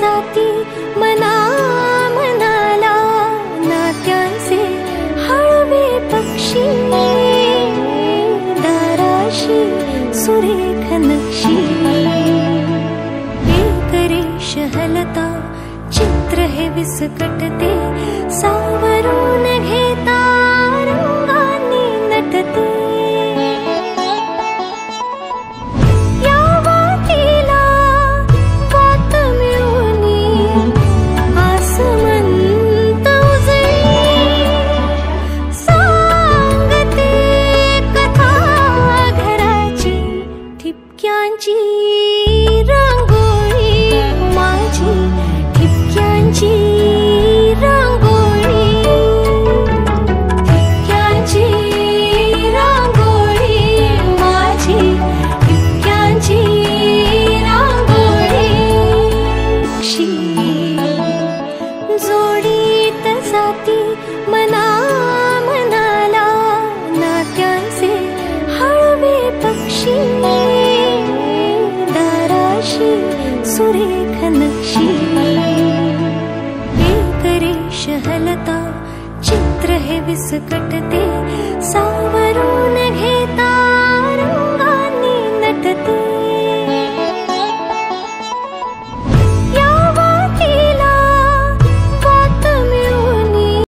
जाती मना मनाला नात्यांचे हळवे पक्षी दाराशी सुरेख नक्षी एक रेष हलता चित्र हे विस्कटते सावरून घेता रंगांनी नटते रांगोळी माझी ठिपक्यांची रांगोळी ठिपक्यांची रांगोळी माझी ठिपक्यांची रांगोळी पक्षी जोडीत जाती मना मनाला नात्यांचे हळवे पक्षी सुरेख नक्षी एक रेष हलता चित्र हे विस्कटते सावरून घेता रंगांनी नटते